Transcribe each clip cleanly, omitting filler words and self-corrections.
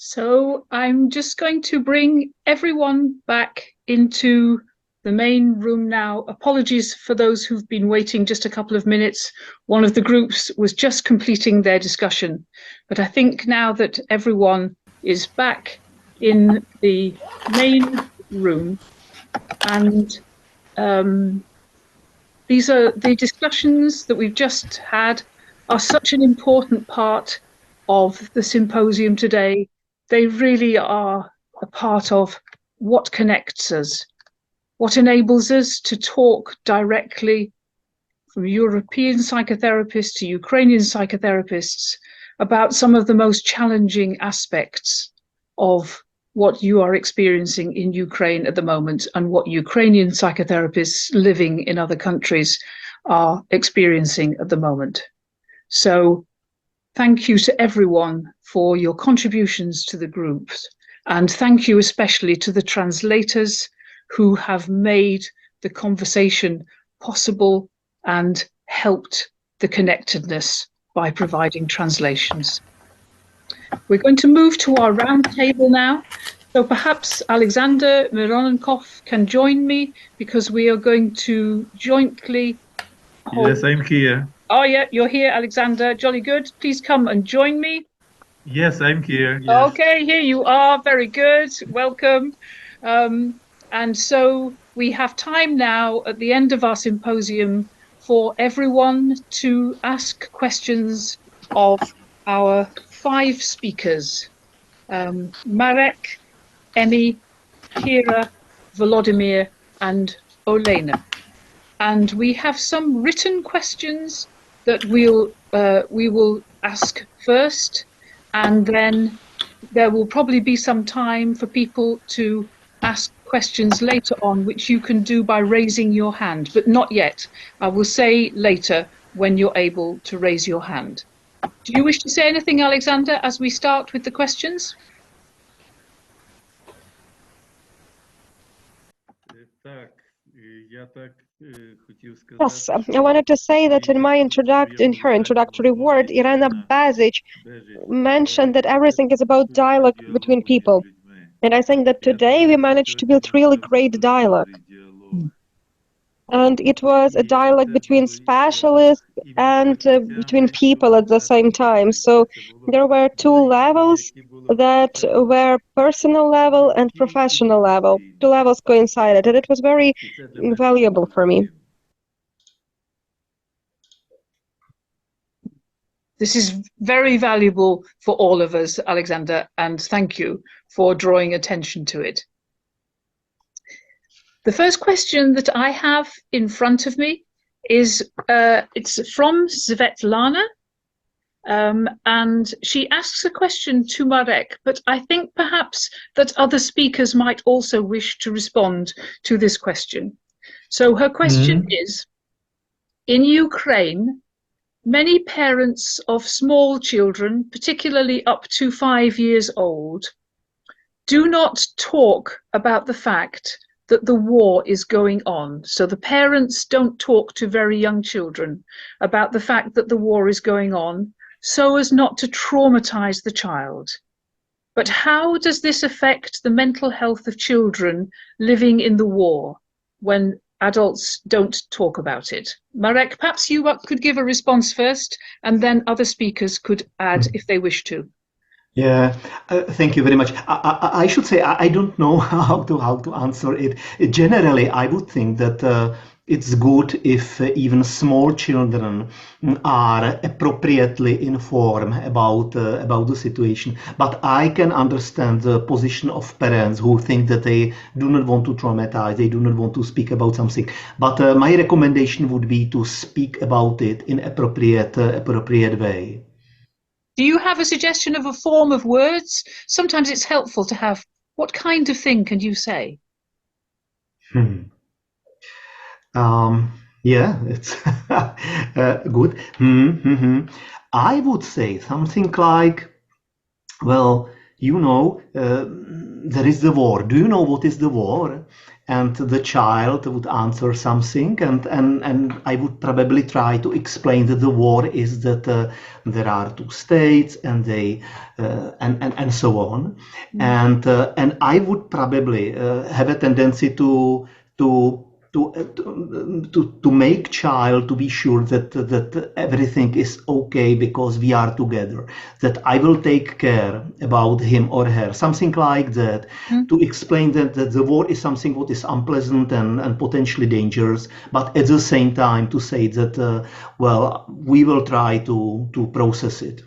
So I'm just going to bring everyone back into the main room now. Apologies for those who've been waiting just a couple of minutes. One of the groups was just completing their discussion. But I think now that everyone is back in the main room, and these are the discussions that we've just had are such an important part of the symposium today. They really are a part of what connects us, what enables us to talk directly from European psychotherapists to Ukrainian psychotherapists about some of the most challenging aspects of what you are experiencing in Ukraine at the moment and what Ukrainian psychotherapists living in other countries are experiencing at the moment. So thank you to everyone for your contributions to the groups, and thank you especially to the translators who have made the conversation possible and helped the connectedness by providing translations. We're going to move to our round table now. So perhaps Alexander Mironenkov can join me, because we are going to jointly hold... Yes, I'm here. Oh yeah, you're here, Alexander. Jolly good. Please come and join me. Yes, I'm here. Yes. Okay, here you are. Very good. Welcome. And so we have time now at the end of our symposium for everyone to ask questions of our 5 speakers, Marek, Emmy, Kira, Vladimir, and Olena. And we have some written questions that we will ask first, and then there will probably be some time for people to ask questions later on, which you can do by raising your hand, but not yet. I will say later when you're able to raise your hand. Do you wish to say anything, Alexander, as we start with the questions? Yes, I wanted to say that in her introductory word, Irena Bazic mentioned that everything is about dialogue between people. And I think that today we managed to build really great dialogue. And it was a dialogue between specialists and between people at the same time. So there were 2 levels that were personal level and professional level. 2 levels coincided, and it was very valuable for me. This is very valuable for all of us, Alexander, and thank you for drawing attention to it. The first question that I have in front of me is it's from Svetlana, and she asks a question to Marek, but I think perhaps that other speakers might also wish to respond to this question. So her question is, in Ukraine, many parents of small children, particularly up to 5 years old, do not talk about the fact that the war is going on. So the parents don't talk to very young children about the fact that the war is going on, so as not to traumatize the child. But how does this affect the mental health of children living in the war when adults don't talk about it? Marek, perhaps you could give a response first, and then other speakers could add if they wish to. Yeah, thank you very much. I should say I don't know how to answer it. Generally, I would think that it's good if even small children are appropriately informed about the situation. But I can understand the position of parents who think that they do not want to traumatize, they do not want to speak about something. But my recommendation would be to speak about it in appropriate way. Do you have a suggestion of a form of words? Sometimes it's helpful to have, what kind of thing can you say? Yeah, it's good. I would say something like, well, there is the war. Do you know what is the war? and the child would answer something, and I would probably try to explain that the war is that there are two states, and they and so on, and I would probably have a tendency to make child to be sure that everything is okay because we are together, that I will take care about him or her, something like that, to explain that the war is something what is unpleasant and potentially dangerous, but at the same time to say that well, we will try to process it.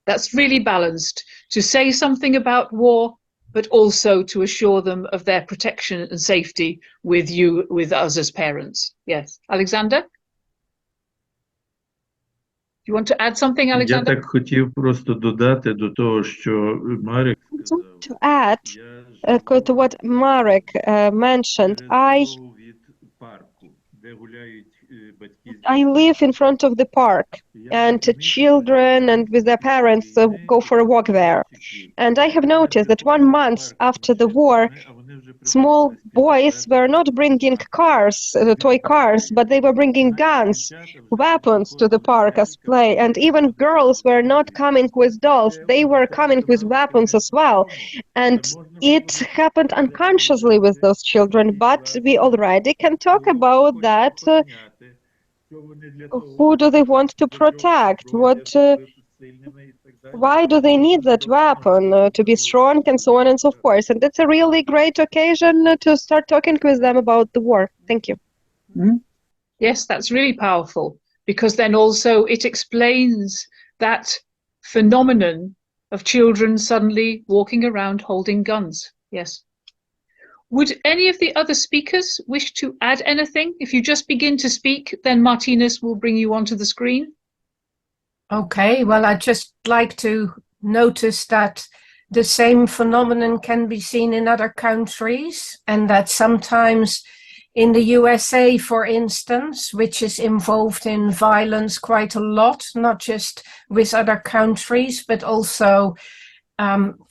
That's really balanced, to say something about war, but also to assure them of their protection and safety with you, with us as parents. Yes. Alexander? Do you want to add something, Alexander? Я так хотів просто додати до того, що Марek сказав. To add to what Marek mentioned, I live in front of the park, and children and with their parents go for a walk there. And I have noticed that 1 month after the war, small boys were not bringing cars, toy cars, but they were bringing guns, weapons to the park as play. And even girls were not coming with dolls, they were coming with weapons as well. And it happened unconsciously with those children, but we already can talk about that. Who do they want to protect? Why do they need that weapon to be strong, and so on and so forth? And that's a really great occasion to start talking with them about the war. Thank you. Yes, that's really powerful, because then also it explains that phenomenon of children suddenly walking around holding guns. Yes. Would any of the other speakers wish to add anything? If you just begin to speak, then Martinez will bring you onto the screen. Okay, well, I'd just like to notice that the same phenomenon can be seen in other countries, and that sometimes in the USA, for instance, which is involved in violence quite a lot, not just with other countries, but also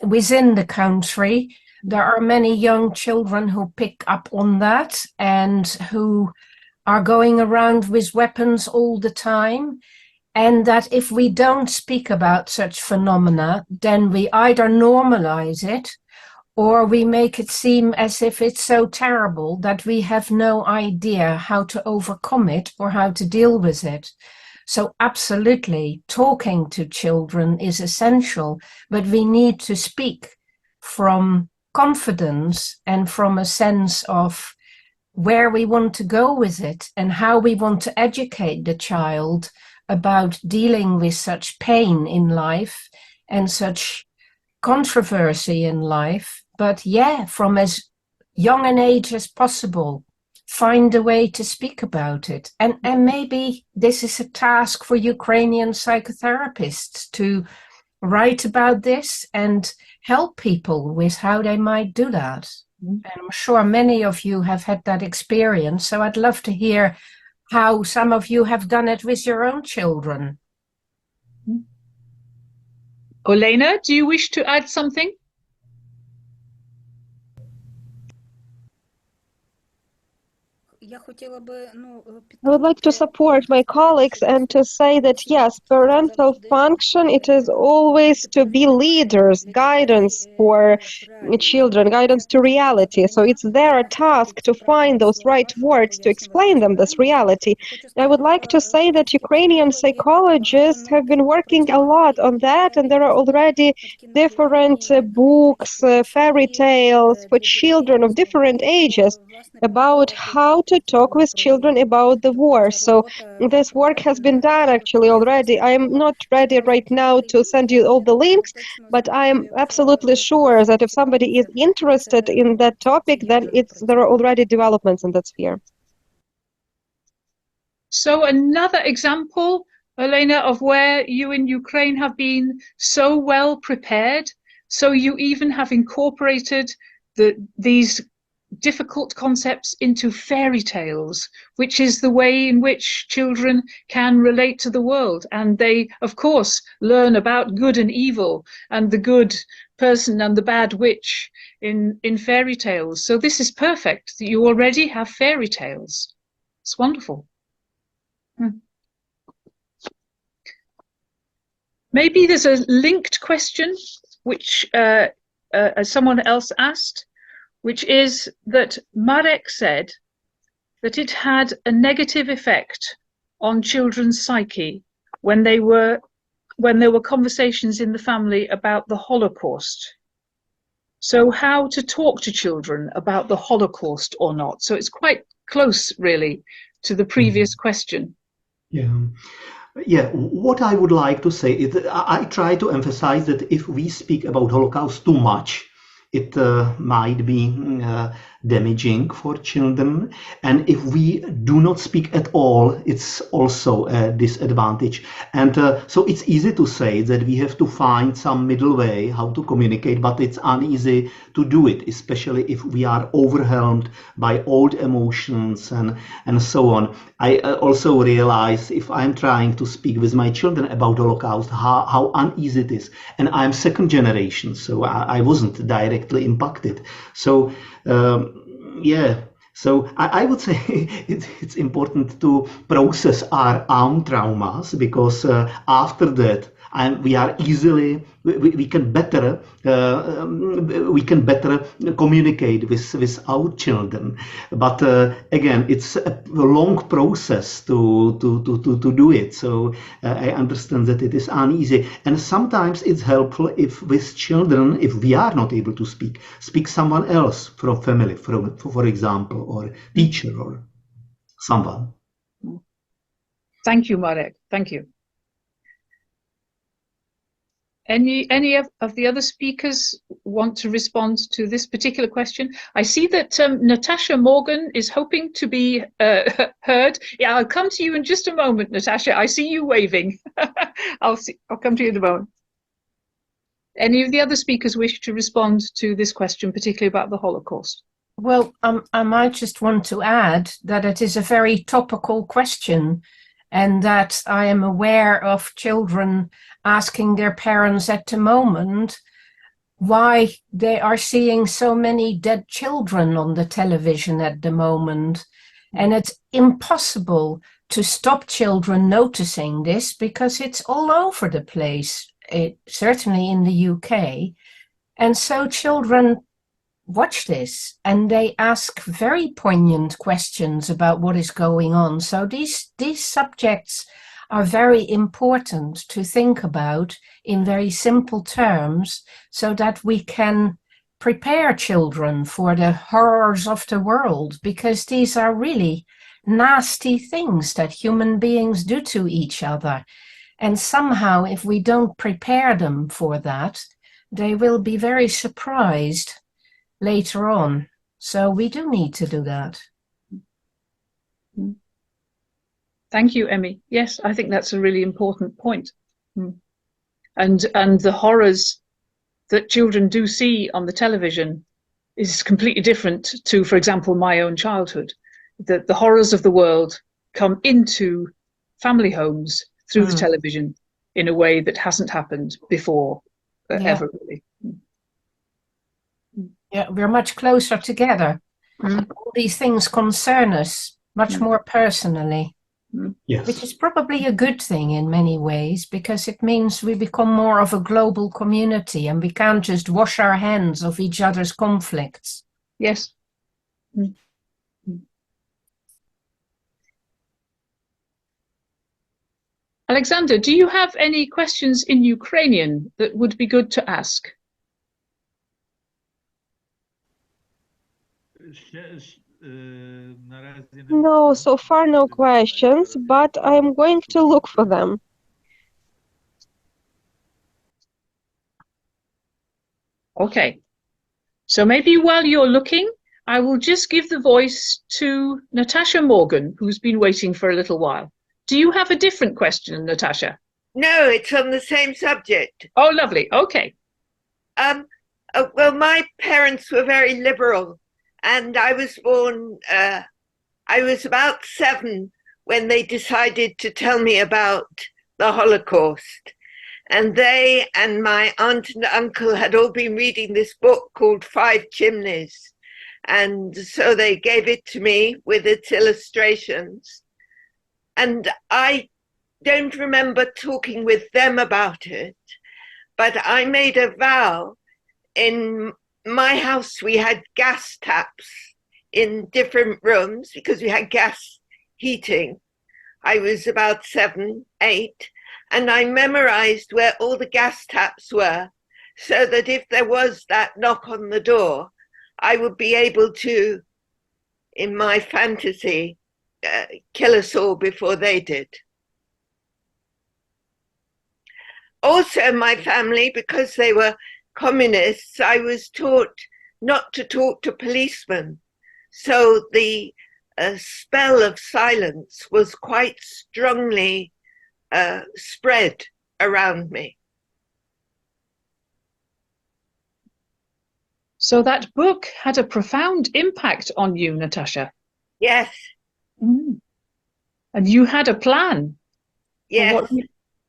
within the country, there are many young children who pick up on that and who are going around with weapons all the time. And that if we don't speak about such phenomena, then we either normalize it or we make it seem as if it's so terrible that we have no idea how to overcome it or how to deal with it. So absolutely, talking to children is essential, but we need to speak from confidence and from a sense of where we want to go with it and how we want to educate the child about dealing with such pain in life and such controversy in life. But yeah, from as young an age as possible, find a way to speak about it. And maybe this is a task for Ukrainian psychotherapists to write about this and help people with how they might do that. And I'm sure many of you have had that experience, so I'd love to hear how some of you have done it with your own children. Olena, do you wish to add something? I would like to support my colleagues and to say that yes, parental function, it is always to be leaders, guidance for children, guidance to reality. So it's their task to find those right words to explain them this reality. I would like to say that Ukrainian psychologists have been working a lot on that, and there are already different books, fairy tales for children of different ages about how to talk with children about the war. So this work has been done actually already. I am not ready right now to send you all the links, but I am absolutely sure that if somebody is interested in that topic, then there are already developments in that sphere. So another example, Olena, of where you in Ukraine have been so well prepared, so you even have incorporated these difficult concepts into fairy tales, which is the way in which children can relate to the world. And they, of course, learn about good and evil and the good person and the bad witch in fairy tales. So this is perfect. You already have fairy tales. It's wonderful. Maybe there's a linked question which someone else asked, which is that Marek said that it had a negative effect on children's psyche when there were conversations in the family about the Holocaust. So how to talk to children about the Holocaust or not? So it's quite close, really, to the previous question. Yeah, what I would like to say is that I try to emphasize that if we speak about Holocaust too much, it might be damaging for children. And if we do not speak at all, it's also a disadvantage. And so it's easy to say that we have to find some middle way how to communicate, but it's uneasy to do it, especially if we are overwhelmed by old emotions and so on. I also realize if I'm trying to speak with my children about Holocaust, how uneasy it is. And I'm second generation, so I wasn't directly impacted. So so I would say it's important to process our own traumas, because after that we are easily we can better communicate with our children. But again, it's a long process to do it. So I understand that it is uneasy, and sometimes it's helpful if with children, if we are not able to speak someone else from family, for example, or teacher or someone. Thank you, Marek. Thank you. Any of the other speakers want to respond to this particular question? I see that Natasha Morgan is hoping to be heard. Yeah, I'll come to you in just a moment, Natasha. I see you waving. I'll come to you in a moment. Any of the other speakers wish to respond to this question, particularly about the Holocaust? Well, I might just want to add that it is a very topical question, and that I am aware of children asking their parents at the moment why they are seeing so many dead children on the television at the moment. And it's impossible to stop children noticing this because it's all over the place, certainly in the UK. And so children watch this and they ask very poignant questions about what is going on. So these subjects are very important to think about in very simple terms, so that we can prepare children for the horrors of the world, because these are really nasty things that human beings do to each other. And somehow, if we don't prepare them for that, they will be very surprised later on. So we do need to do that. Thank you, Emmy. Yes, I think that's a really important point. And the horrors that children do see on the television is completely different to, for example, my own childhood. The horrors of the world come into family homes through the television in a way that hasn't happened before, ever really. Yeah, we're much closer together. All these things concern us much more personally. Yes. Which is probably a good thing in many ways, because it means we become more of a global community and we can't just wash our hands of each other's conflicts. Yes. Alexander, do you have any questions in Ukrainian that would be good to ask? No, so far no questions, but I'm going to look for them. Okay. So maybe while you're looking, I will just give the voice to Natasha Morgan, who's been waiting for a little while. Do you have a different question, Natasha? No, it's on the same subject. Oh, lovely. Okay. Well, my parents were very liberal, And I was born, I was about 7 when they decided to tell me about the Holocaust. And they and my aunt and uncle had all been reading this book called Five Chimneys. And so they gave it to me with its illustrations. And I don't remember talking with them about it, but I made a vow. In my house, we had gas taps in different rooms because we had gas heating. I was about 7, 8, and I memorized where all the gas taps were so that if there was that knock on the door, I would be able to, in my fantasy, kill us all before they did. Also, my family, because they were communists, I was taught not to talk to policemen. So the spell of silence was quite strongly spread around me. So that book had a profound impact on you, Natasha. Yes. Mm. And you had a plan. Yes.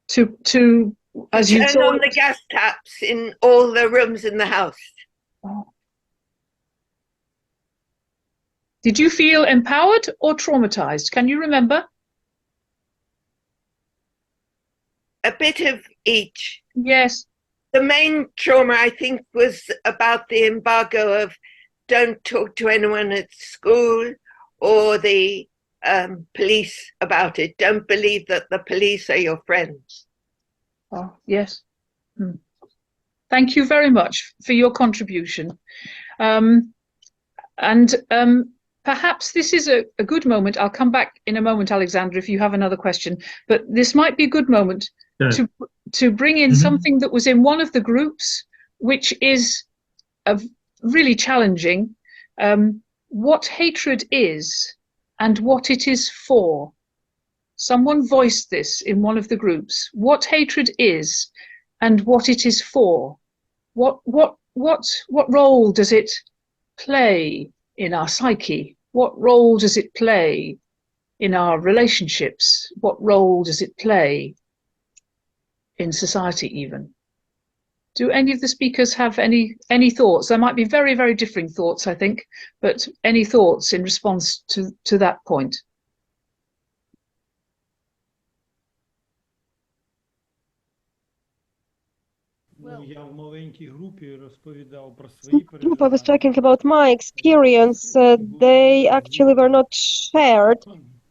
To as you turn on the gas taps in all the rooms in the house. Oh. Did you feel empowered or traumatized? Can you remember? A bit of each. Yes. The main trauma, I think, was about the embargo of don't talk to anyone at school, or the police about it. Don't believe that the police are your friends. Oh, yes. Thank you very much for your contribution. Perhaps this is a good moment. I'll come back in a moment, Alexander, if you have another question. But this might be a good moment to bring in something that was in one of the groups, which is really challenging. What hatred is and what it is for. Someone voiced this in one of the groups. What hatred is and what it is for. What role does it play in our psyche? What role does it play in our relationships? What role does it play in society even? Do any of the speakers have any thoughts? There might be very, very differing thoughts, I think, but any thoughts in response to that point? Group I was talking about my experience. They actually were not shared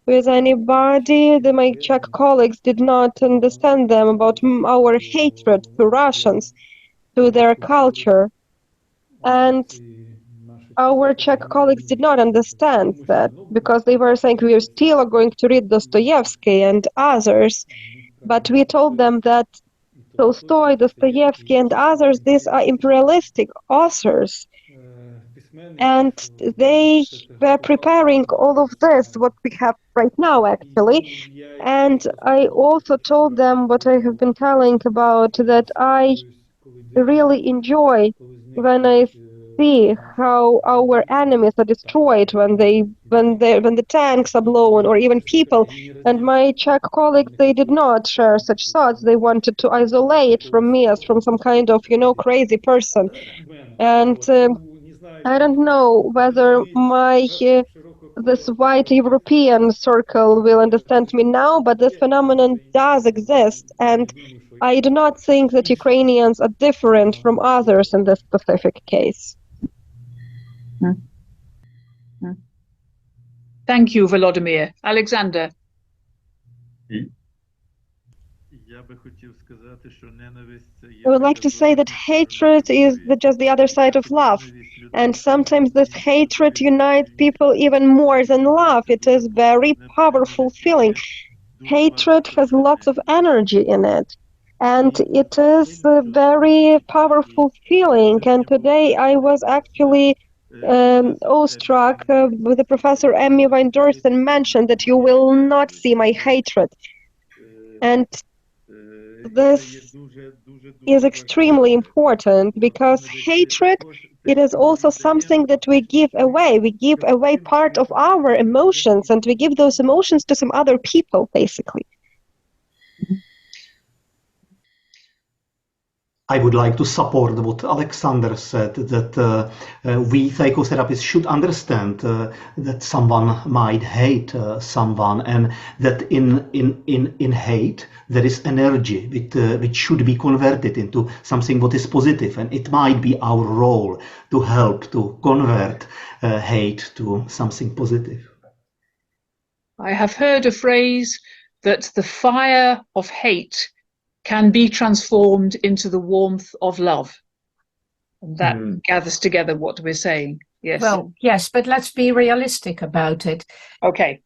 with anybody. My Czech colleagues did not understand them about our hatred to Russians, to their culture. And our Czech colleagues did not understand that because they were saying we are still going to read Dostoevsky and others. But we told them that Tolstoy, Dostoevsky, and others, these are imperialistic authors. And they were preparing all of this, what we have right now, actually. And I also told them what I have been telling about, that I really enjoy when I see how our enemies are destroyed when the tanks are blown, or even people. And my Czech colleagues, they did not share such thoughts. They wanted to isolate from me as from some kind of, crazy person. And I don't know whether my this white European circle will understand me now, but this phenomenon does exist, and I do not think that Ukrainians are different from others in this specific case. Thank you, Volodymyr. Alexander. I would like to say that hatred is just the other side of love. And sometimes this hatred unites people even more than love. It is a very powerful feeling. Hatred has lots of energy in it. And it is a very powerful feeling. And today I was actually awestruck with the Professor Emmy van Deurzen mentioned that you will not see my hatred. And this is extremely important because hatred it is also something that we give away. We give away part of our emotions, and we give those emotions to some other people, basically. I would like to support what Alexander said, that we psychotherapists should understand that someone might hate someone, and that in hate there is energy which should be converted into something what is positive, and it might be our role to help to convert hate to something positive. I have heard a phrase that the fire of hate can be transformed into the warmth of love. And that gathers together what we're saying. Yes. Well, yes, but let's be realistic about it. Okay.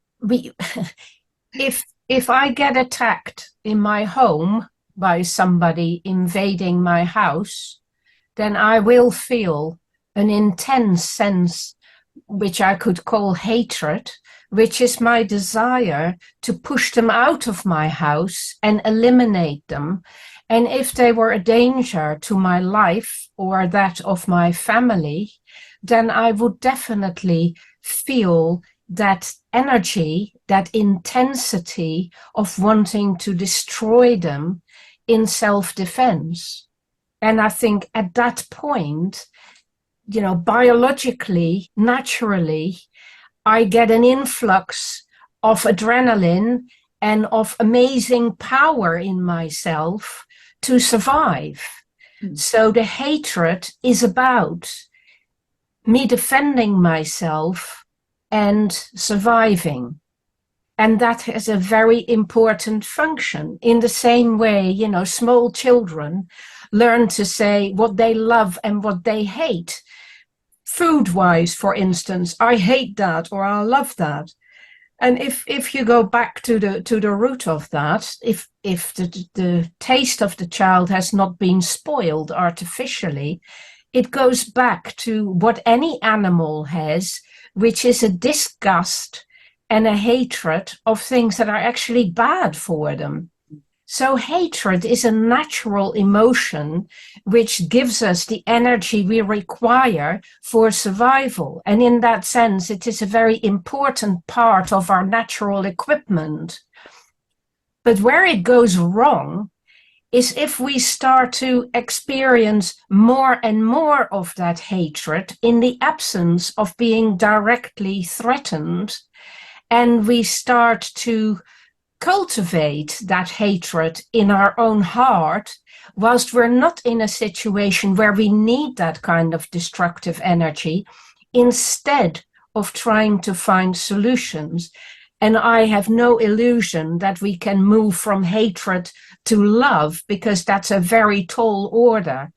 If I get attacked in my home by somebody invading my house, then I will feel an intense sense, which I could call hatred, which is my desire to push them out of my house and eliminate them. And if they were a danger to my life or that of my family, then I would definitely feel that energy, that intensity of wanting to destroy them in self-defense. And I think at that point, you know, biologically, naturally, I get an influx of adrenaline and of amazing power in myself to survive. So the hatred is about me defending myself and surviving. And that has a very important function. In the same way, you know, small children learn to say what they love and what they hate. Food-wise, for instance, I hate that or I love that. And if you go back to the root of that, if the taste of the child has not been spoiled artificially, it goes back to what any animal has, which is a disgust and a hatred of things that are actually bad for them. So hatred is a natural emotion which gives us the energy we require for survival. And in that sense, it is a very important part of our natural equipment. But where it goes wrong is if we start to experience more and more of that hatred in the absence of being directly threatened, and we start to cultivate that hatred in our own heart, whilst we're not in a situation where we need that kind of destructive energy, instead of trying to find solutions. And I have no illusion that we can move from hatred to love, because that's a very tall order.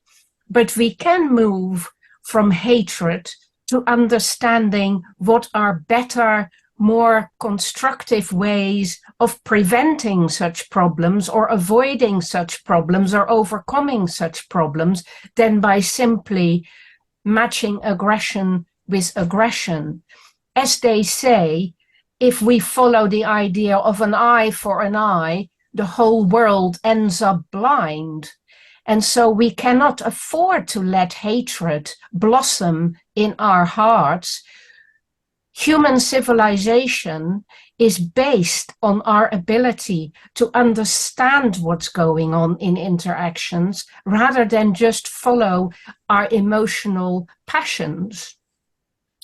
But we can move from hatred to understanding what are better, more constructive ways of preventing such problems or avoiding such problems or overcoming such problems than by simply matching aggression with aggression. As they say, if we follow the idea of an eye for an eye, the whole world ends up blind. And so we cannot afford to let hatred blossom in our hearts. Human civilization is based on our ability to understand what's going on in interactions rather than just follow our emotional passions.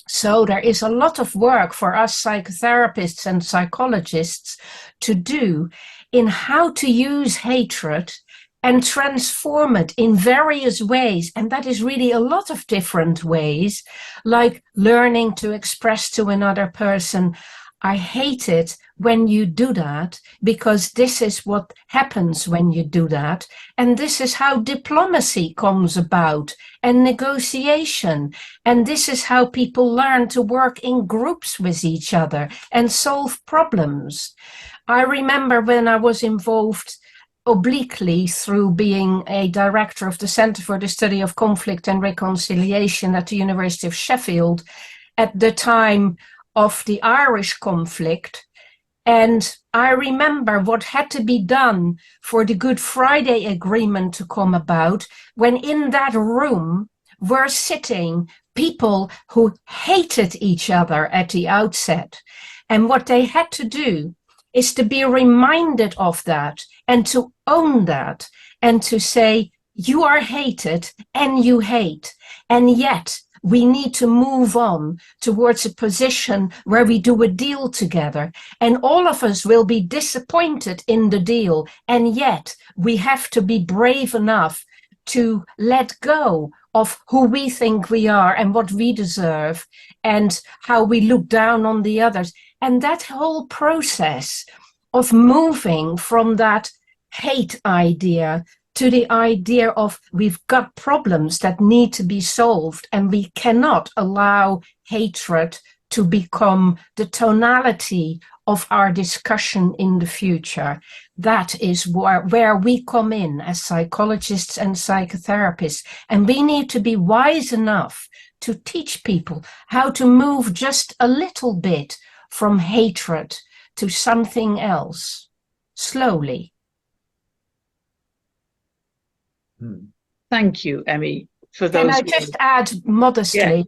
So there is a lot of work for us psychotherapists and psychologists to do in how to use hatred and transform it in various ways. And that is really a lot of different ways, like learning to express to another person, I hate it when you do that, because this is what happens when you do that. And this is how diplomacy comes about and negotiation. And this is how people learn to work in groups with each other and solve problems. I remember when I was involved obliquely through being a director of the Centre for the Study of Conflict and Reconciliation at the University of Sheffield at the time of the Irish conflict. And I remember what had to be done for the Good Friday Agreement to come about, when in that room were sitting people who hated each other at the outset. And what they had to do is to be reminded of that and to own that and to say, you are hated and you hate, and yet we need to move on towards a position where we do a deal together, and all of us will be disappointed in the deal, and yet we have to be brave enough to let go of who we think we are and what we deserve and how we look down on the others. And that whole process of moving from that hate idea to the idea of we've got problems that need to be solved and we cannot allow hatred to become the tonality of our discussion in the future. That is where we come in as psychologists and psychotherapists. And we need to be wise enough to teach people how to move just a little bit from hatred to something else, slowly. Thank you, Emmy, for those. Can I just add modestly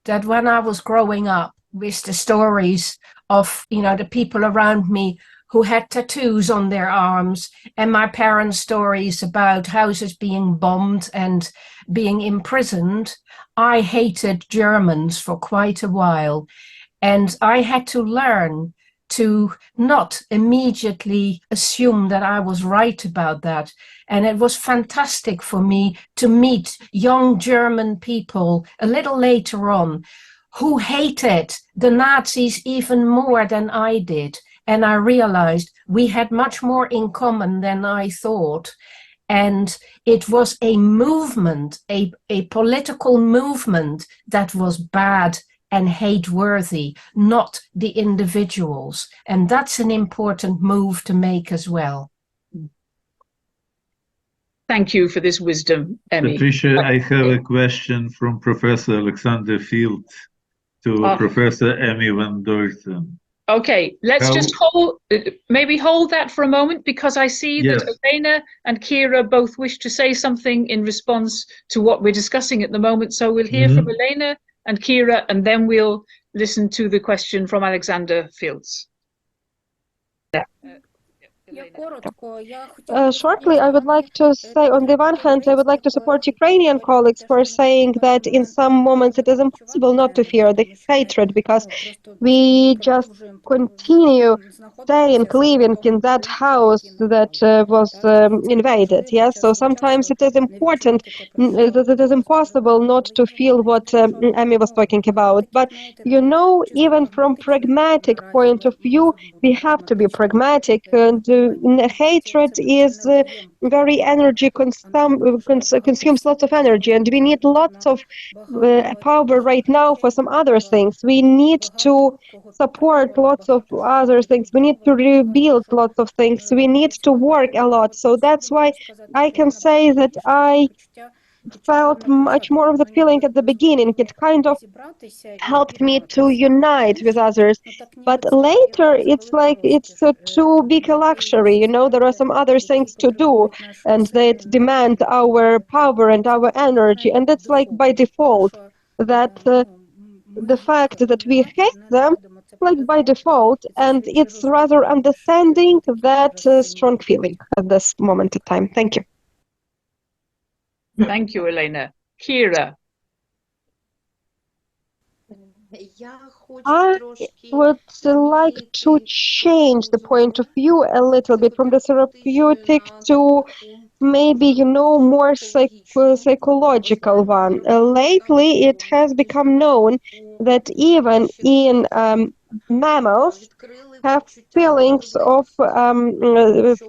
that when I was growing up with the stories of, the people around me who had tattoos on their arms, and my parents' stories about houses being bombed and being imprisoned, I hated Germans for quite a while. And I had to learn to not immediately assume that I was right about that. And it was fantastic for me to meet young German people a little later on who hated the Nazis even more than I did. And I realized we had much more in common than I thought. And it was a movement, a political movement that was bad and hate-worthy, not the individuals. And that's an important move to make as well. Thank you for this wisdom, Emmy. Patricia, I have a question from Professor Alexander Field to Professor Emmy van Deurzen. Okay, let's just hold that for a moment, because I see that Olena and Kira both wish to say something in response to what we're discussing at the moment. So we'll hear from Olena and Kira, and then we'll listen to the question from Alexander Fields. Shortly, I would like to say, on the one hand, I would like to support Ukrainian colleagues for saying that in some moments it is impossible not to fear the hatred, because we just continue staying, living in that house that was invaded. Yes, so sometimes it is important, it is impossible not to feel what Emmy was talking about. But even from pragmatic point of view, we have to be pragmatic, and hatred is very energy consumes lots of energy, and we need lots of power right now for some other things. We need to support lots of other things. We need to rebuild lots of things. We need to work a lot. So that's why I can say that I felt much more of the feeling at the beginning. It kind of helped me to unite with others. But later, it's like it's too big a luxury. There are some other things to do, and that demand our power and our energy. And it's like by default that the fact that we hate them, like by default, and it's rather understanding that strong feeling at this moment in time. Thank you. Thank you, Olena. Kira. I would like to change the point of view a little bit from the therapeutic to maybe, more psychological one. Lately, it has become known that even in mammals have feelings of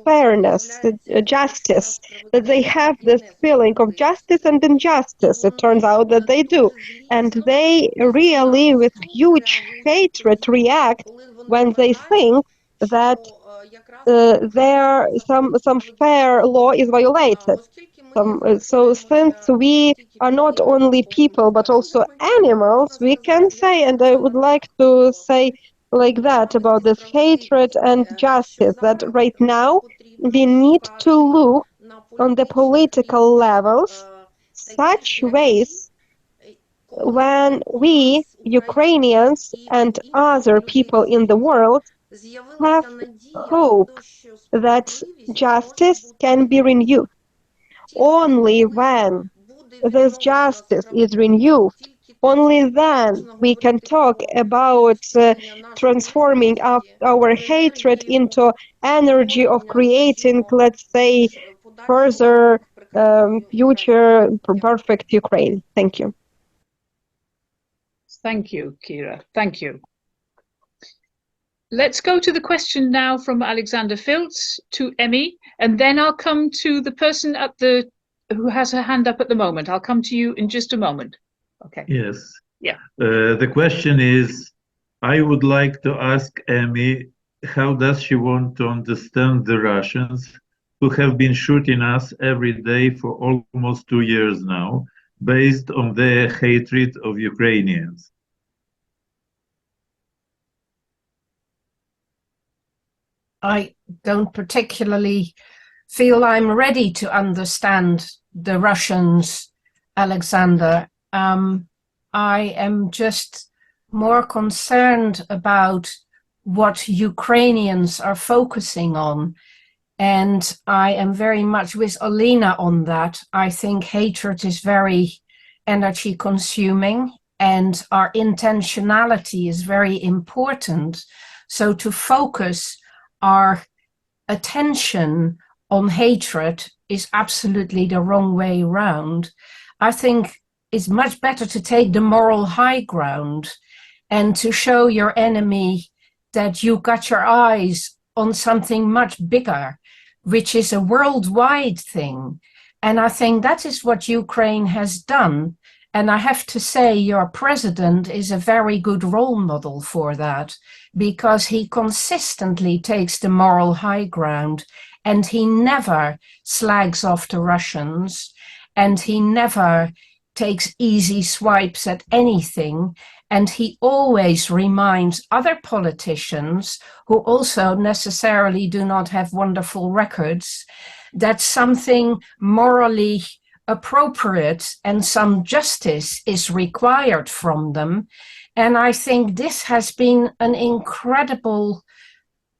fairness, justice, that they have this feeling of justice and injustice. It turns out that they do. And they really, with huge hatred, react when they think that there some fair law is violated. So since we are not only people but also animals, we can say, and I would like to say like that about this hatred and justice, that right now we need to look on the political levels such ways when we, Ukrainians and other people in the world, have hope that justice can be renewed. Only when this justice is renewed, only then we can talk about transforming our hatred into energy of creating, let's say, further future perfect Ukraine. Thank you. Thank you, Kira. Thank you. Let's go to the question now from Alexander Filtz to Emmy, and then I'll come to the person who has her hand up at the moment. I'll come to you in just a moment. Okay. Yes. Yeah. The question is, I would like to ask Emmy, how does she want to understand the Russians who have been shooting us every day for almost 2 years now, based on their hatred of Ukrainians? I don't particularly feel I'm ready to understand the Russians, Alexander. I am just more concerned about what Ukrainians are focusing on. And I am very much with Olena on that. I think hatred is very energy consuming and our intentionality is very important. So to focus our attention on hatred is absolutely the wrong way around. I think it's much better to take the moral high ground and to show your enemy that you got your eyes on something much bigger, which is a worldwide thing. And I think that is what Ukraine has done. And I have to say, your president is a very good role model for that, because he consistently takes the moral high ground and he never slags off the Russians and he never takes easy swipes at anything. And he always reminds other politicians who also necessarily do not have wonderful records that something morally appropriate and some justice is required from them. And I think this has been an incredible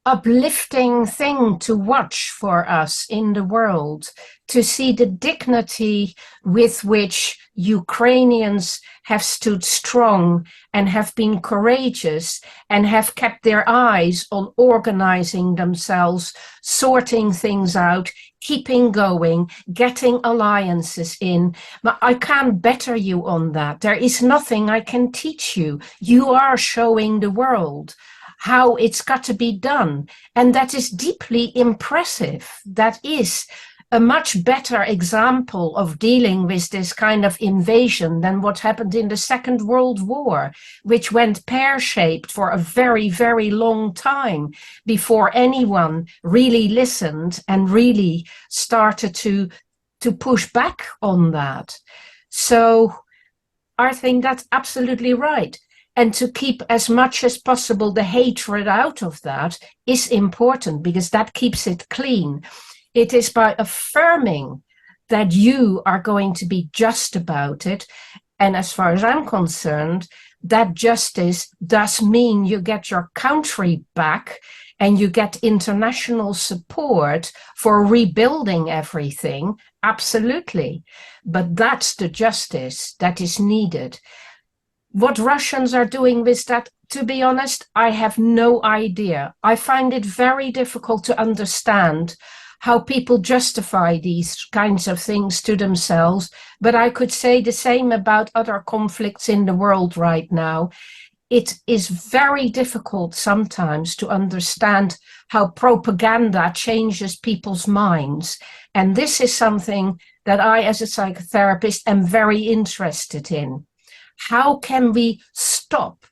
uplifting thing to watch for us in the world, to see the dignity with which Ukrainians have stood strong and have been courageous and have kept their eyes on organizing themselves, sorting things out, keeping going, getting alliances in. But I can't better you on that. There is nothing I can teach you. You are showing the world how it's got to be done. And that is deeply impressive. That is a much better example of dealing with this kind of invasion than what happened in the Second World War, which went pear-shaped for a very, very long time before anyone really listened and really started to push back on that. So I think that's absolutely right. And to keep as much as possible the hatred out of that is important, because that keeps it clean. It is by affirming that you are going to be just about it. And as far as I'm concerned, that justice does mean you get your country back and you get international support for rebuilding everything. Absolutely. But that's the justice that is needed. What Russians are doing with that, to be honest, I have no idea. I find it very difficult to understand how people justify these kinds of things to themselves. But I could say the same about other conflicts in the world right now. It is very difficult sometimes to understand how propaganda changes people's minds. And this is something that I, as a psychotherapist, am very interested in. How can we stop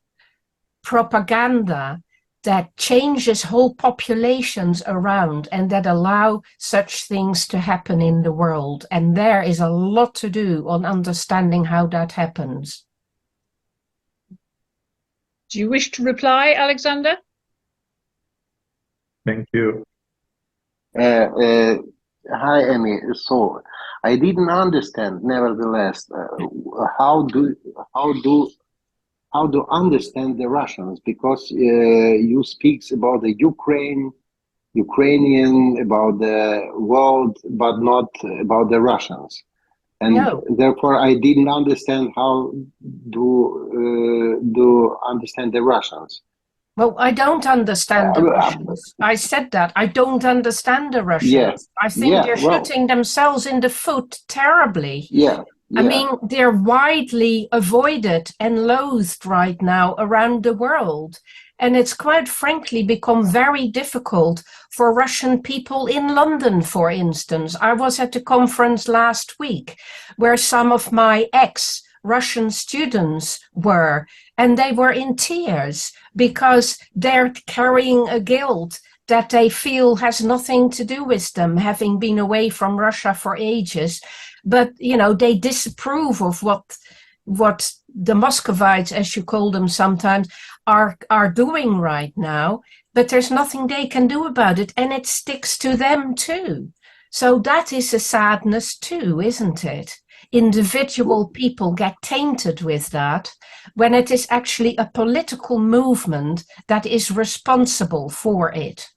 propaganda that changes whole populations around and that allow such things to happen in the world? And there is a lot to do on understanding how that happens. Do you wish to reply, Alexander? Thank you. Hi, Emmy. So I didn't understand, nevertheless, how do understand the Russians, because you speak about the Ukrainian, about the world, but not about the Russians. And No. therefore, I didn't understand how do understand the Russians. Well, I don't understand the Russians. I said that. I don't understand the Russians. Yeah, I think yeah, they're well, shooting themselves in the foot terribly. yeah, I yeah. mean, they're widely avoided and loathed right now around the world. And it's quite frankly become very difficult for Russian people in London, for instance. I was at a conference last week where some of my ex-Russian students were, and they were in tears because they're carrying a guilt that they feel has nothing to do with them, having been away from Russia for ages. But, you know, they disapprove of what the Muscovites, as you call them sometimes, are doing right now. But there's nothing they can do about it, and it sticks to them too. So that is a sadness too, isn't it? Individual people get tainted with that when it is actually a political movement that is responsible for it.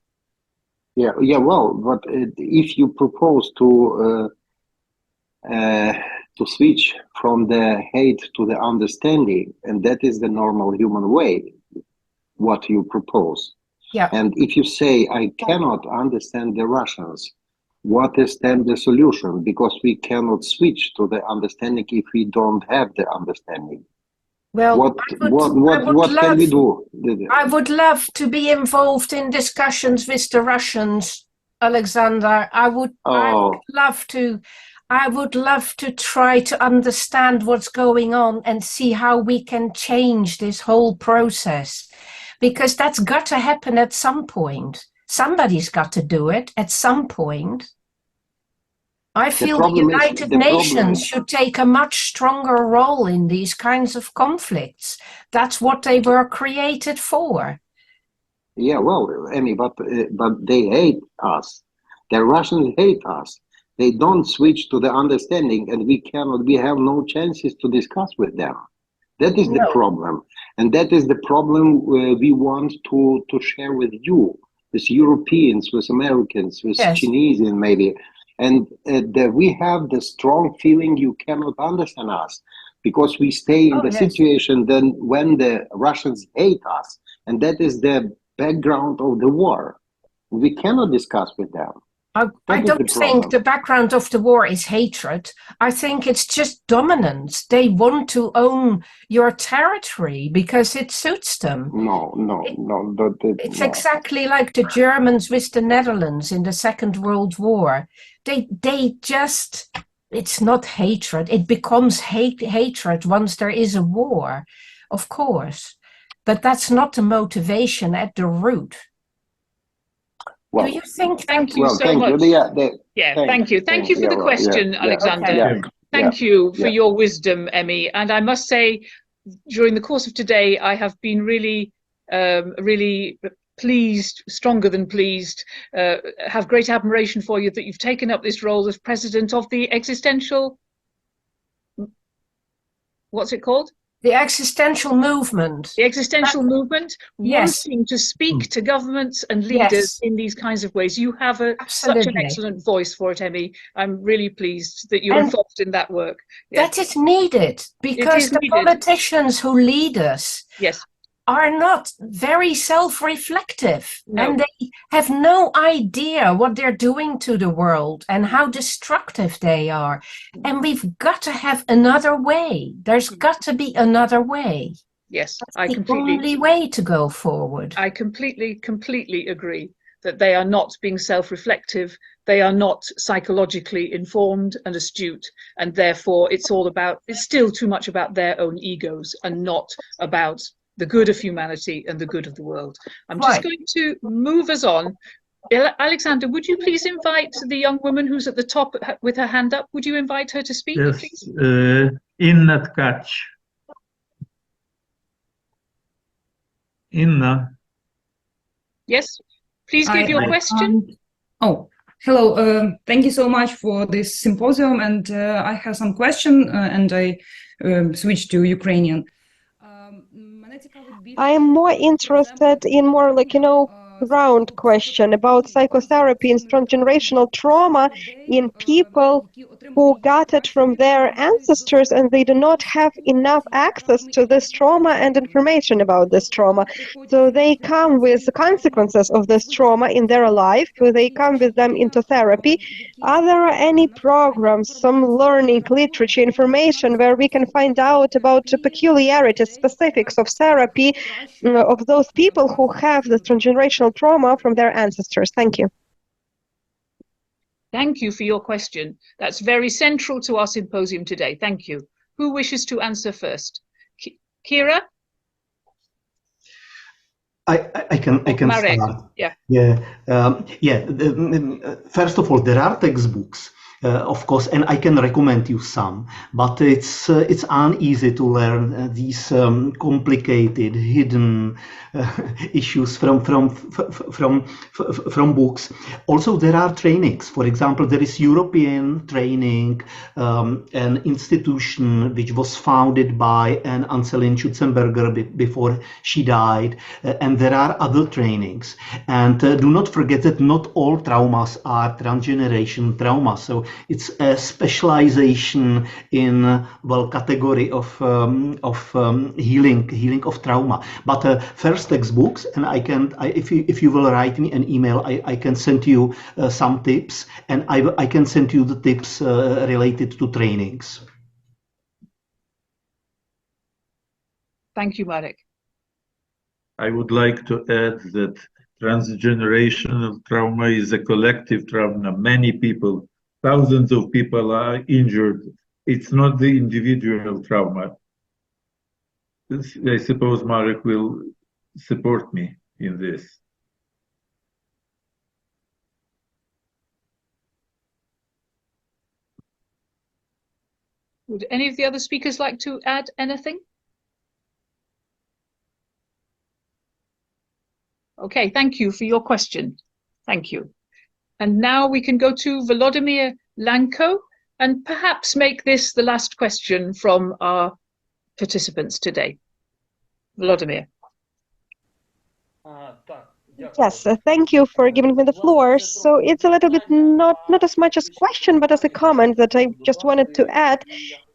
Yeah, yeah. Well, but if you propose to switch from the hate to the understanding, and that is the normal human way, what you propose. Yeah. And if you say, I cannot understand the Russians, what is then the solution? Because we cannot switch to the understanding if we don't have the understanding. Well, What can we do? I would love to be involved in discussions with the Russians, Alexander. I would love to try to understand what's going on and see how we can change this whole process, because that's got to happen at some point. Somebody's got to do it at some point. I feel the United Nations should take a much stronger role in these kinds of conflicts. That's what they were created for. Yeah, well, Emmy, but they hate us. The Russians hate us. They don't switch to the understanding, and we have no chances to discuss with them. That is the problem. And that is the problem we want to share with you, with Europeans, with Americans, with Chinese maybe. And we have the strong feeling you cannot understand us, because we stay in the situation then when the Russians hate us. And that is the background of the war. We cannot discuss with them. I don't think the background of the war is hatred. I think it's just dominance. They want to own your territory because it suits them. It's exactly like the Germans with the Netherlands in the Second World War. They just, it's not hatred. It becomes hatred once there is a war, of course. But that's not the motivation at the root. Well, do you think? Thank you so much. Thank you. Thank you for the question, Alexander. Thank you for your wisdom, Emmy. And I must say, during the course of today, I have been really, really pleased, stronger than pleased, have great admiration for you that you've taken up this role as president of the existential, what's it called? The existential movement. The existential movement, wanting to speak to governments and leaders in these kinds of ways. You have such an excellent voice for it, Emmy. I'm really pleased that you're involved in that work. That is needed, because the politicians who lead us are not very self-reflective, and they have no idea what they're doing to the world and how destructive they are. And we've got to have another way. There's got to be another way. Yes, That's the only way to go forward. I completely agree that they are not being self-reflective. They are not psychologically informed and astute, and therefore it's still too much about their own egos and not about the good of humanity and the good of the world. I'm just going to move us on. Alexander, would you please invite the young woman who's at the top with her hand up? Would you invite her to speak, please? Inna Tkach. Inna. Yes, please give your question. Hello, thank you so much for this symposium, and I have some question, and I switch to Ukrainian. I am more interested in more like, round question about psychotherapy and transgenerational trauma in people who got it from their ancestors and they do not have enough access to this trauma and information about this trauma. So they come with the consequences of this trauma in their life, they come with them into therapy. Are there any programs, some learning, literature, information where we can find out about the peculiarities, specifics of therapy of those people who have the transgenerational trauma from their ancestors? Thank you. Thank you for your question. That's very central to our symposium today. Thank you. Who wishes to answer first? Kira? I can Marek. start. Yeah. First of all, there are textbooks, of course, and I can recommend you some. But it's uneasy to learn these complicated, hidden issues from books. Also, there are trainings. For example, there is European training, an institution which was founded by Anselin Schutzenberger before she died, and there are other trainings. And do not forget that not all traumas are transgeneration traumas. So it's a specialization in category of healing of trauma. But first textbooks, and if you will write me an email, I can send you some tips, and I can send you the tips related to trainings. Thank you, Marek. I would like to add that transgenerational trauma is a collective trauma. Many people, thousands of people are injured. It's not the individual trauma. I suppose Marek will support me in this. Would any of the other speakers like to add anything? Okay, thank you for your question. Thank you. And now we can go to Volodymyr Lanko and perhaps make this the last question from our participants today. Volodymyr. Yes, thank you for giving me the floor. So it's a little bit not as much as question, but as a comment that I just wanted to add.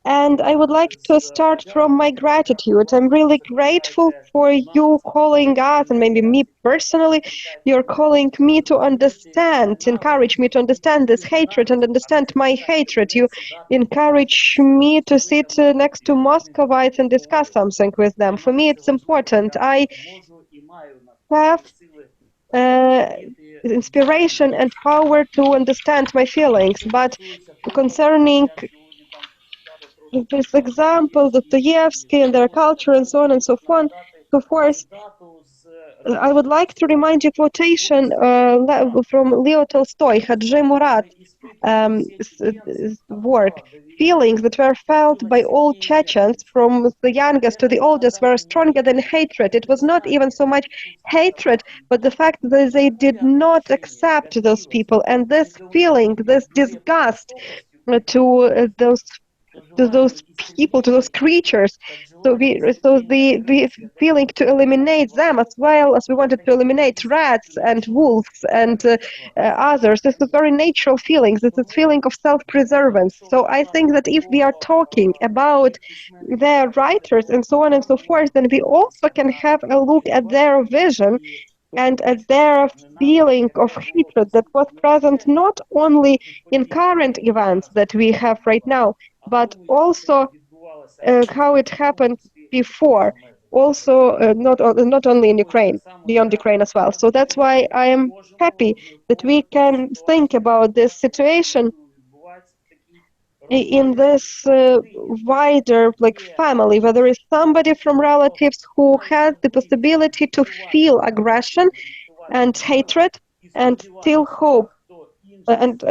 And I would like to start from my gratitude. I'm really grateful for you calling us, and maybe me personally, you're calling me to understand, encourage me to understand this hatred and understand my hatred. You encourage me to sit next to Muscovites and discuss something with them. For me, it's important. I have inspiration and power to understand my feelings, but concerning this example, Dostoevsky and their culture and so on and so forth, I would like to remind you quotation from Leo Tolstoy, Hadji Murat work. Feelings that were felt by all Chechens, from the youngest to the oldest, were stronger than hatred. It was not even so much hatred, but the fact that they did not accept those people, and this feeling, this disgust to those people, to those creatures. So the feeling to eliminate them as well as we wanted to eliminate rats and wolves and others. This is very natural feelings. This is feeling of self-preservance. So I think that if we are talking about their writers and so on and so forth, then we also can have a look at their vision and at their feeling of hatred that was present not only in current events that we have right now, but also how it happened before, also not only in Ukraine, beyond Ukraine as well. So that's why I am happy that we can think about this situation in this wider family, where there is somebody from relatives who has the possibility to feel aggression and hatred and still hope, and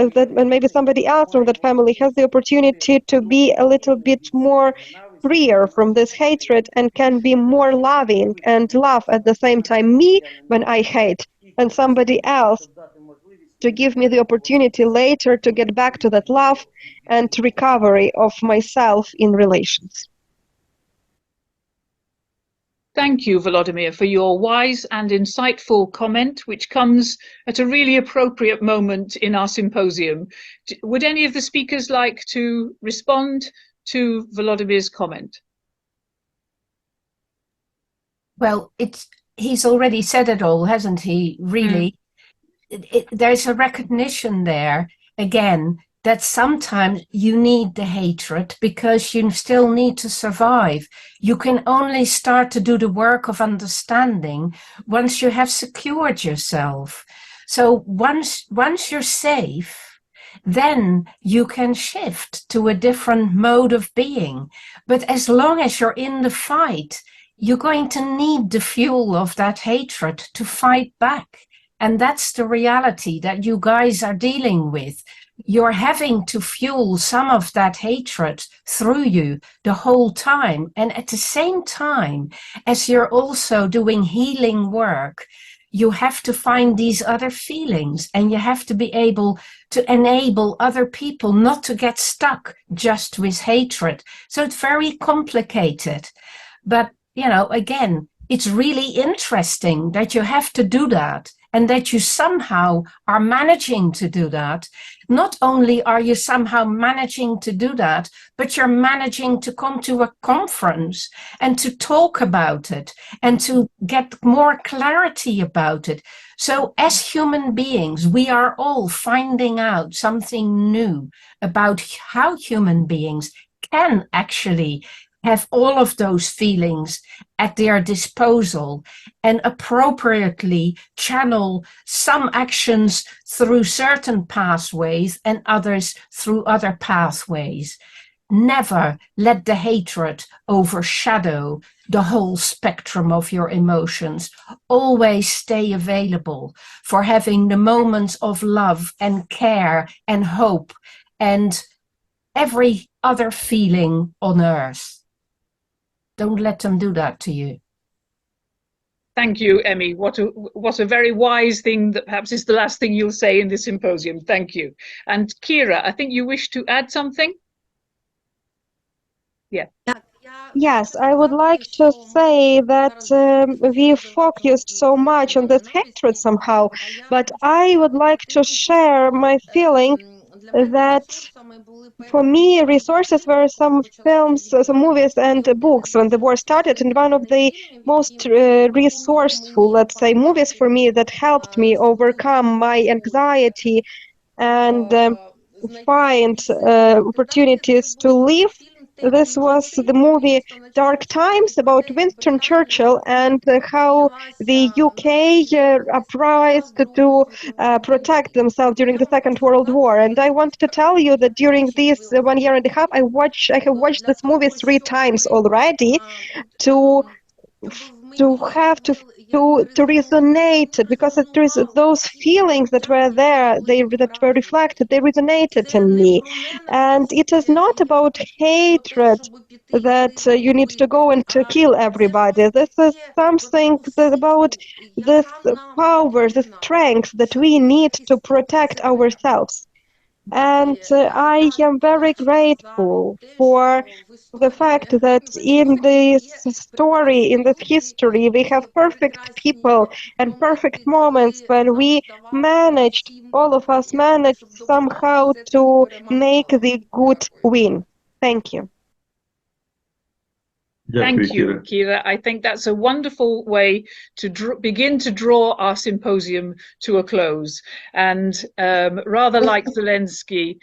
maybe somebody else from that family has the opportunity to be a little bit more freer from this hatred and can be more loving and love at the same time me when I hate, and somebody else to give me the opportunity later to get back to that love and recovery of myself in relations. Thank you, Volodymyr, for your wise and insightful comment, which comes at a really appropriate moment in our symposium. Would any of the speakers like to respond to Volodymyr's comment? Well, he's already said it all, hasn't he? Really, there's a recognition there, again, that sometimes you need the hatred because you still need to survive. You can only start to do the work of understanding once you have secured yourself. So once you're safe, then you can shift to a different mode of being. But as long as you're in the fight, you're going to need the fuel of that hatred to fight back. And that's the reality that you guys are dealing with. You're having to fuel some of that hatred through you the whole time. And at the same time, as you're also doing healing work, you have to find these other feelings, and you have to be able to enable other people not to get stuck just with hatred. So it's very complicated. But, again, it's really interesting that you have to do that, and that you somehow are managing to do that. Not only are you somehow managing to do that, but you're managing to come to a conference and to talk about it and to get more clarity about it. So as human beings, we are all finding out something new about how human beings can actually have all of those feelings at their disposal and appropriately channel some actions through certain pathways and others through other pathways. Never let the hatred overshadow the whole spectrum of your emotions. Always stay available for having the moments of love and care and hope and every other feeling on earth. Don't let them do that to you. Thank you, Emmy. What a very wise thing that perhaps is the last thing you'll say in this symposium. Thank you. And Kira, I think you wish to add something? Yeah. Yes, I would like to say that we focused so much on this hatred somehow, but I would like to share my feeling that for me, resources were some films, some movies and books when the war started, and one of the most resourceful, let's say, movies for me that helped me overcome my anxiety and find opportunities to live. This was the movie Dark Times about Winston Churchill and how the UK uprised to protect themselves during the Second World War. And I want to tell you that during this 1 year and a half, I have watched this movie 3 times already to resonate, because there is those feelings that were there, that were reflected, they resonated in me. And it is not about hatred that you need to go and to kill everybody. This is something about this power, the strength that we need to protect ourselves. And I am very grateful for the fact that in this story, in this history, we have perfect people and perfect moments when we managed, all of us managed somehow to make the good win. Thank you. Thank you, Kira. I think that's a wonderful way to begin to draw our symposium to a close. And rather like Zelensky,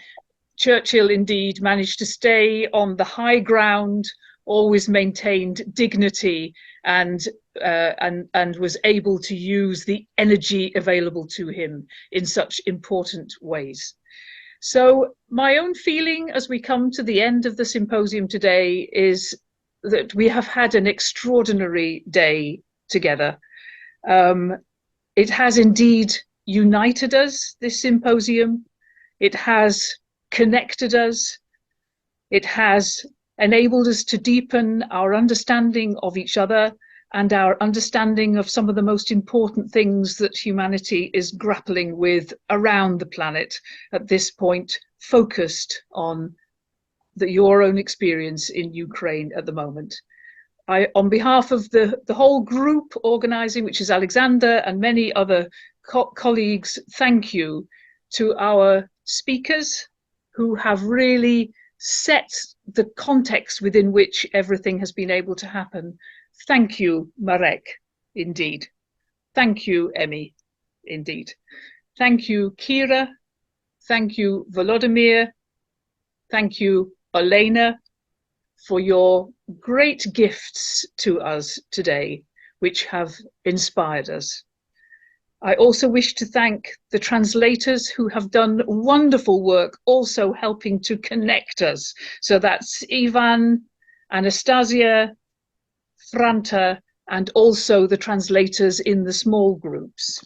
Churchill indeed managed to stay on the high ground, always maintained dignity, and was able to use the energy available to him in such important ways. So my own feeling as we come to the end of the symposium today is that we have had an extraordinary day together. It has indeed united us, this symposium. It has connected us. It has enabled us to deepen our understanding of each other and our understanding of some of the most important things that humanity is grappling with around the planet at this point, focused on your own experience in Ukraine at the moment. On behalf of the whole group organizing, which is Alexander and many other colleagues, thank you to our speakers who have really set the context within which everything has been able to happen. Thank you, Marek, indeed. Thank you, Emmy, indeed. Thank you, Kira. Thank you, Volodymyr. Thank you, Olena, for your great gifts to us today, which have inspired us. I also wish to thank the translators who have done wonderful work, also helping to connect us. So that's Ivan, Anastasia, Franta, and also the translators in the small groups.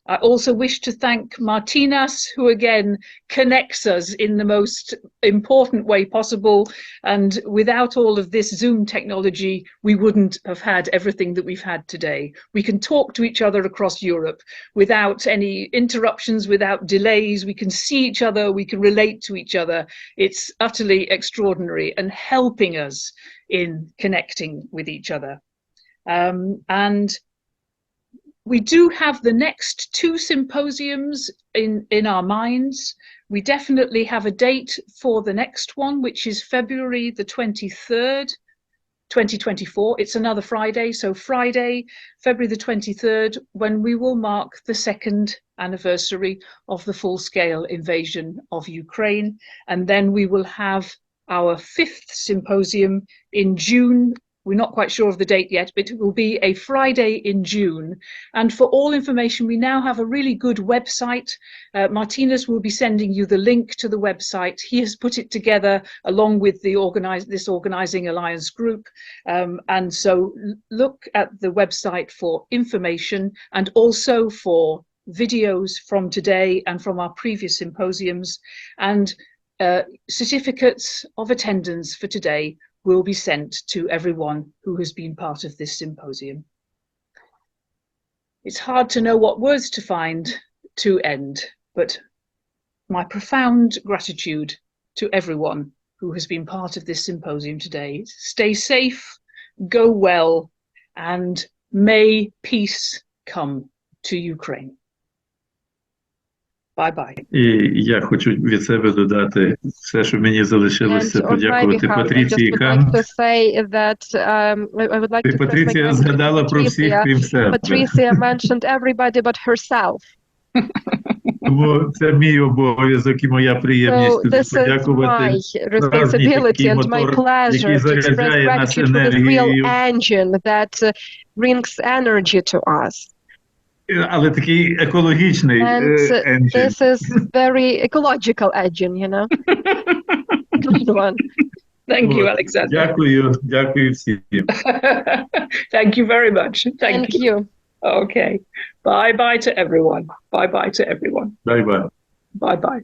I also wish to thank Martinas, who again connects us in the most important way possible. And without all of this Zoom technology, we wouldn't have had everything that we've had today. We can talk to each other across Europe without any interruptions, without delays. We can see each other, we can relate to each other. It's utterly extraordinary and helping us in connecting with each other. And we do have the next two symposiums in our minds. We definitely have a date for the next one, which is February the 23rd, 2024. It's another Friday, so Friday, February the 23rd, when we will mark the second anniversary of the full-scale invasion of Ukraine. And then we will have our fifth symposium in June. We're not quite sure of the date yet, but it will be a Friday in June. And for all information, we now have a really good website. Martinez will be sending you the link to the website. He has put it together along with the this organizing alliance group. And so look at the website for information and also for videos from today and from our previous symposiums, and certificates of attendance for today will be sent to everyone who has been part of this symposium. It's hard to know what words to find to end, but my profound gratitude to everyone who has been part of this symposium today. Stay safe, go well, and may peace come to Ukraine. Bye-bye. І я хочу від себе додати все, що мені залишилося, подякувати Патрicii Кан. Патрicія згадала про всіх, крім себе. Patricia mentioned everybody but herself. Тому це мій обов'язок і моя приємність подякувати справжній такий мотор, який заряджає нас енергією. Але такий екологічний engine. This is very ecological engine, you know. Good one. Thank you, Alexander. Dякую всім. Thank you very much. Thank you. Okay. Bye-bye to everyone. Bye-bye to everyone. Bye-bye. Bye-bye.